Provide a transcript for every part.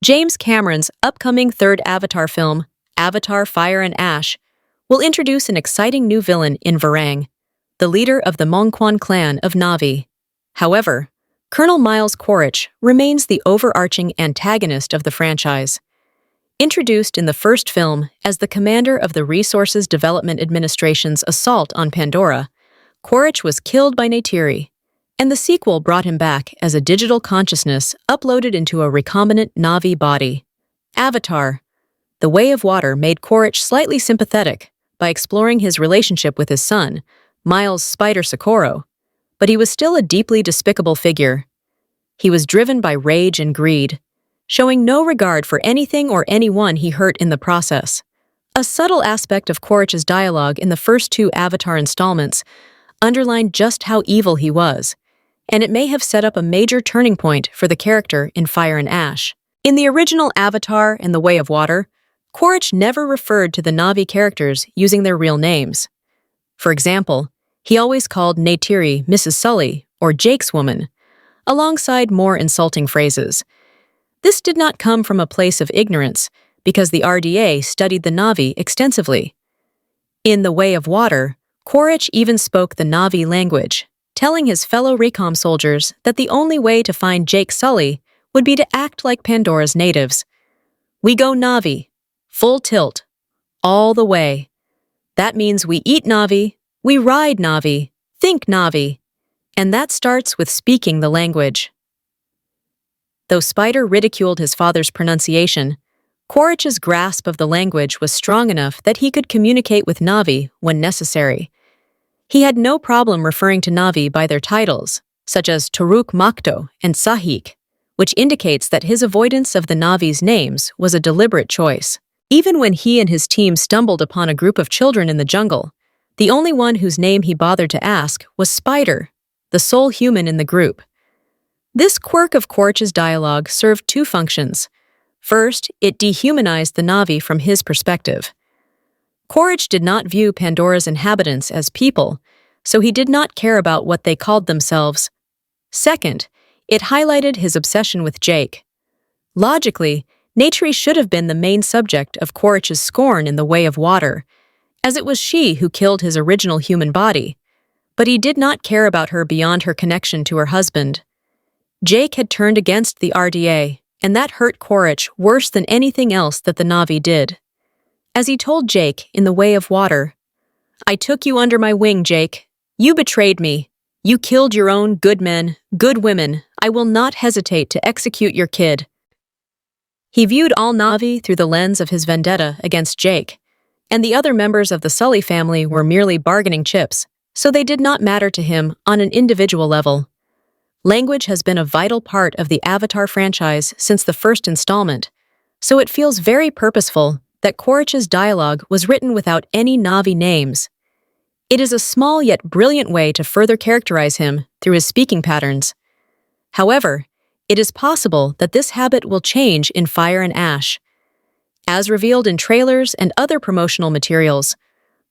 James Cameron's upcoming third Avatar film, Avatar: Fire and Ash, will introduce an exciting new villain in Varang, the leader of the Mongquan clan of Na'vi. However, Colonel Miles Quaritch remains the overarching antagonist of the franchise. Introduced in the first film as the commander of the Resources Development Administration's assault on Pandora, Quaritch was killed by Neytiri, and the sequel brought him back as a digital consciousness uploaded into a recombinant Na'vi body. Avatar: The Way of Water made Quaritch slightly sympathetic by exploring his relationship with his son, Miles Spider Socorro, but he was still a deeply despicable figure. He was driven by rage and greed, showing no regard for anything or anyone he hurt in the process. A subtle aspect of Quaritch's dialogue in the first two Avatar installments underlined just how evil he was, and it may have set up a major turning point for the character in Fire and Ash. In the original Avatar and The Way of Water, Quaritch never referred to the Na'vi characters using their real names. For example, he always called Neytiri Mrs. Sully or Jake's woman, alongside more insulting phrases. This did not come from a place of ignorance, because the RDA studied the Na'vi extensively. In The Way of Water, Quaritch even spoke the Na'vi language, telling his fellow recom soldiers that the only way to find Jake Sully would be to act like Pandora's natives. We go Na'vi, full tilt, all the way. That means we eat Na'vi, we ride Na'vi, think Na'vi, and that starts with speaking the language. Though Spider ridiculed his father's pronunciation, Quaritch's grasp of the language was strong enough that he could communicate with Na'vi when necessary. He had no problem referring to Na'vi by their titles, such as Turuk Makto and Sahik, which indicates that his avoidance of the Na'vi's names was a deliberate choice. Even when he and his team stumbled upon a group of children in the jungle, the only one whose name he bothered to ask was Spider, the sole human in the group. This quirk of Quaritch's dialogue served two functions. First, it dehumanized the Na'vi from his perspective. Quaritch did not view Pandora's inhabitants as people, so he did not care about what they called themselves. Second, it highlighted his obsession with Jake. Logically, Neytiri should have been the main subject of Quaritch's scorn in The Way of Water, as it was she who killed his original human body, but he did not care about her beyond her connection to her husband. Jake had turned against the RDA, and that hurt Quaritch worse than anything else that the Na'vi did. As he told Jake in The Way of Water, "I took you under my wing, Jake. You betrayed me. You killed your own good men, good women. I will not hesitate to execute your kid." He viewed all Na'vi through the lens of his vendetta against Jake, and the other members of the Sully family were merely bargaining chips, so they did not matter to him on an individual level. Language has been a vital part of the Avatar franchise since the first installment, so it feels very purposeful that Quaritch's dialogue was written without any Na'vi names. It is a small yet brilliant way to further characterize him through his speaking patterns. However, it is possible that this habit will change in Fire and Ash. As revealed in trailers and other promotional materials,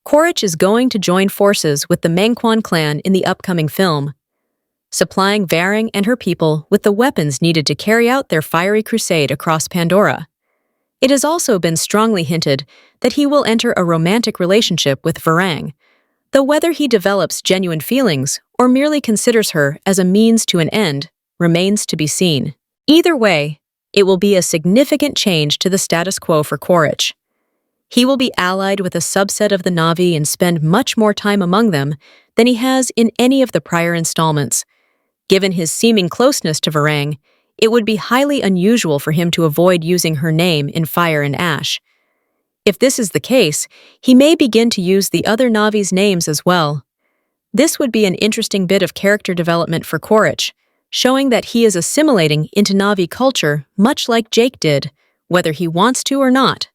Quaritch is going to join forces with the Mongquan clan in the upcoming film, supplying Varang and her people with the weapons needed to carry out their fiery crusade across Pandora. It has also been strongly hinted that he will enter a romantic relationship with Varang, though whether he develops genuine feelings or merely considers her as a means to an end remains to be seen. Either way, it will be a significant change to the status quo for Quaritch. He will be allied with a subset of the Na'vi and spend much more time among them than he has in any of the prior installments. Given his seeming closeness to Varang, it would be highly unusual for him to avoid using her name in Fire and Ash. If this is the case, he may begin to use the other Na'vi's names as well. This would be an interesting bit of character development for Quaritch, showing that he is assimilating into Na'vi culture much like Jake did, whether he wants to or not.